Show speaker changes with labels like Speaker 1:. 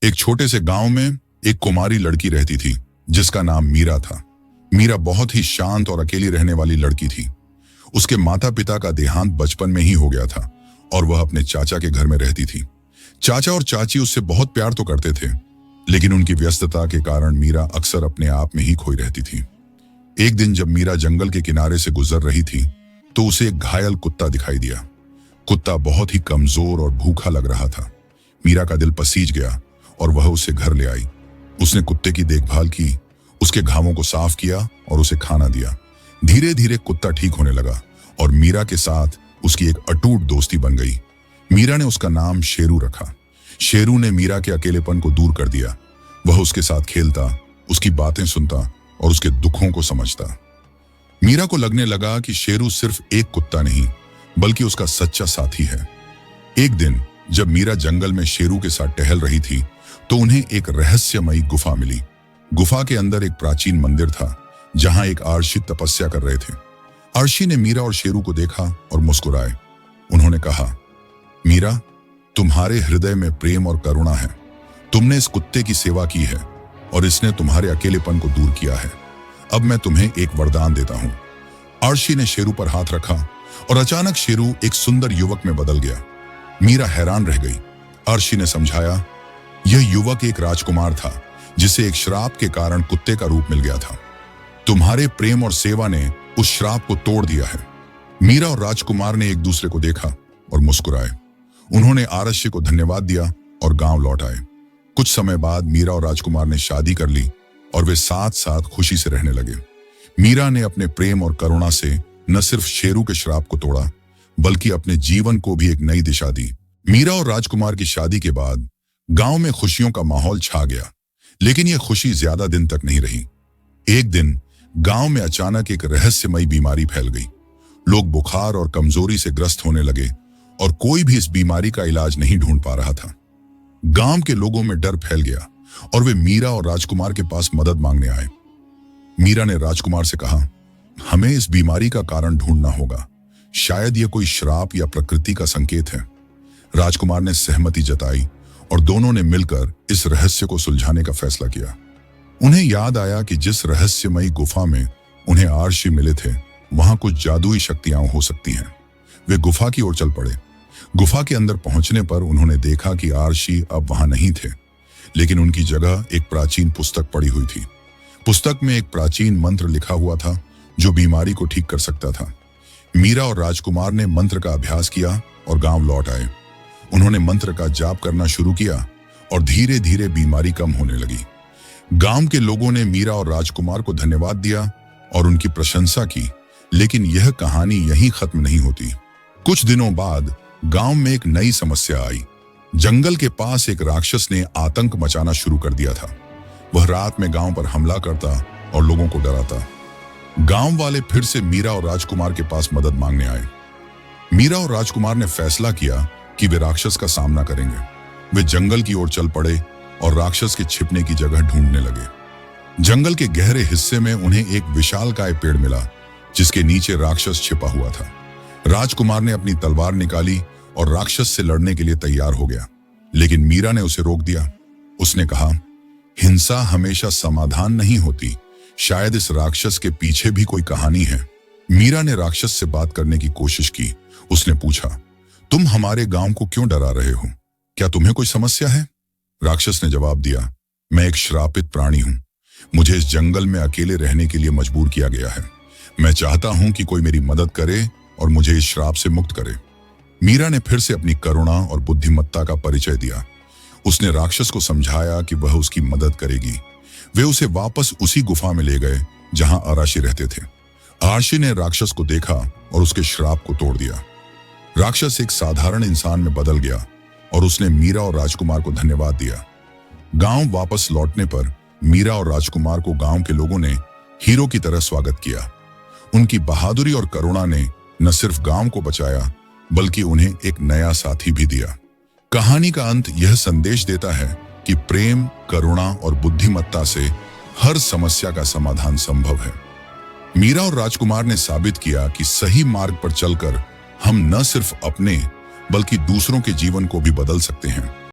Speaker 1: एक छोटे से गांव में एक कुमारी लड़की रहती थी जिसका नाम मीरा था। मीरा बहुत ही शांत और अकेली रहने वाली लड़की थी। उसके माता पिता का देहांत बचपन में ही हो गया था और वह अपने चाचा के घर में रहती थी। चाचा और चाची उससे बहुत प्यार तो करते थे, लेकिन उनकी व्यस्तता के कारण मीरा अक्सर अपने आप में ही खोई रहती थी। एक दिन जब मीरा जंगल के किनारे से गुजर रही थी तो उसे एक घायल कुत्ता दिखाई दिया। कुत्ता बहुत ही कमजोर और भूखा लग रहा था। मीरा का दिल पसीज गया और वह उसे घर ले आई। उसने कुत्ते की देखभाल की, उसके घावों को साफ किया और उसे खाना दिया। धीरे धीरे कुत्ता ठीक होने लगा और मीरा के साथ उसकी एक अटूट दोस्ती बन गई। मीरा ने उसका नाम शेरू रखा। शेरू ने मीरा के अकेलेपन को दूर कर दिया। वह उसके साथ खेलता, उसकी बातें सुनता और उसके दुखों को समझता। मीरा को लगने लगा कि शेरू सिर्फ एक कुत्ता नहीं बल्कि उसका सच्चा साथी है। एक दिन जब मीरा जंगल में शेरू के साथ टहल रही थी तो उन्हें एक रहस्यमयी गुफा मिली। गुफा के अंदर एक प्राचीन मंदिर था जहां एक आर्षी तपस्या कर रहे थे। आर्षी ने मीरा और शेरू को देखा और मुस्कुराए। उन्होंने कहा, मीरा, तुम्हारे हृदय में प्रेम और करुणा है। तुमने इस कुत्ते की सेवा की है और इसने तुम्हारे अकेलेपन को दूर किया है। अब मैं तुम्हें एक वरदान देता हूं। आर्षी ने शेरू पर हाथ रखा और अचानक शेरू एक सुंदर युवक में बदल गया। मीरा हैरान रह गई। आर्षी ने समझाया, यह युवक एक राजकुमार था जिसे एक श्राप के कारण कुत्ते का रूप मिल गया था। तुम्हारे प्रेम और सेवा ने उस श्राप को तोड़ दिया है। मीरा और राजकुमार ने एक दूसरे को देखा और मुस्कुराए। उन्होंने आरष्य को धन्यवाद दिया और गांव लौट आए। कुछ समय बाद मीरा और राजकुमार ने शादी कर ली और वे साथ साथ खुशी से रहने लगे। मीरा ने अपने प्रेम और करुणा से न सिर्फ शेरू के श्राप को तोड़ा बल्कि अपने जीवन को भी एक नई दिशा दी। मीरा और राजकुमार की शादी के बाद गांव में खुशियों का माहौल छा गया, लेकिन यह खुशी ज्यादा दिन तक नहीं रही। एक दिन गांव में अचानक एक रहस्यमयी बीमारी फैल गई। लोग बुखार और कमजोरी से ग्रस्त होने लगे और कोई भी इस बीमारी का इलाज नहीं ढूंढ पा रहा था। गांव के लोगों में डर फैल गया और वे मीरा और राजकुमार के पास मदद मांगने आए। मीरा ने राजकुमार से कहा, हमें इस बीमारी का कारण ढूंढना होगा। शायद यह कोई श्राप या प्रकृति का संकेत है। राजकुमार ने सहमति जताई और दोनों ने मिलकर इस रहस्य को सुलझाने का फैसला किया। उन्हें याद आया कि जिस रहस्यमयी गुफा में उन्हें आर्षी मिले थे वहां कुछ जादुई शक्तियां हो सकती हैं। वे गुफा की ओर चल पड़े। गुफा के अंदर पहुंचने पर उन्होंने देखा कि आर्षी अब वहां नहीं थे, लेकिन उनकी जगह एक प्राचीन पुस्तक पड़ी हुई थी। पुस्तक में एक प्राचीन मंत्र लिखा हुआ था जो बीमारी को ठीक कर सकता था। मीरा और राजकुमार ने मंत्र का अभ्यास किया और गांव लौट आए। उन्होंने मंत्र का जाप करना शुरू किया और धीरे धीरे बीमारी कम होने लगी। गांव के लोगों ने मीरा और राजकुमार को धन्यवाद दिया और उनकी प्रशंसा की, लेकिन यह कहानी यहीं खत्म नहीं होती। कुछ दिनों बाद गांव में एक नई समस्या आई। जंगल के पास एक राक्षस ने आतंक मचाना शुरू कर दिया था। वह रात में गांव पर हमला करता और लोगों को डराता। गांव वाले फिर से मीरा और राजकुमार के पास मदद मांगने आए। मीरा और राजकुमार ने फैसला किया कि वे राक्षस का सामना करेंगे। वे जंगल की ओर चल पड़े और राक्षस के छिपने की जगह ढूंढने लगे। जंगल के गहरे हिस्से में उन्हें एक विशालकाय पेड़ मिला जिसके नीचे राक्षस छिपा हुआ था। राजकुमार ने अपनी तलवार निकाली और राक्षस से लड़ने के लिए तैयार हो गया, लेकिन मीरा ने उसे रोक दिया। उसने कहा, हिंसा हमेशा समाधान नहीं होती। शायद इस राक्षस के पीछे भी कोई कहानी है। मीरा ने राक्षस से बात करने की कोशिश की। उसने पूछा, तुम हमारे गांव को क्यों डरा रहे हो? क्या तुम्हें कोई समस्या है? राक्षस ने जवाब दिया, मैं एक श्रापित प्राणी हूं। मुझे इस जंगल में अकेले रहने के लिए मजबूर किया गया है। मैं चाहता हूं कि कोई मेरी मदद करे और मुझे इस श्राप से मुक्त करे। मीरा ने फिर से अपनी करुणा और बुद्धिमत्ता का परिचय दिया। उसने राक्षस को समझाया कि वह उसकी मदद करेगी। वे उसे वापस उसी गुफा में ले गए जहां आर्षी रहते थे। आर्षी ने राक्षस को देखा और उसके श्राप को तोड़ दिया। राक्षस एक साधारण इंसान में बदल गया और उसने मीरा और राजकुमार को धन्यवाद दिया। गांव वापस लौटने पर मीरा और राजकुमार को गांव के लोगों ने हीरो की तरह स्वागत किया। उनकी बहादुरी और करुणा ने न सिर्फ गांव को बचाया बल्कि उन्हें एक नया साथी भी दिया। कहानी का अंत यह संदेश देता है कि प्रेम, करुणा और बुद्धिमत्ता से हर समस्या का समाधान संभव है। मीरा और राजकुमार ने साबित किया कि सही मार्ग पर चलकर हम न सिर्फ अपने बल्कि दूसरों के जीवन को भी बदल सकते हैं।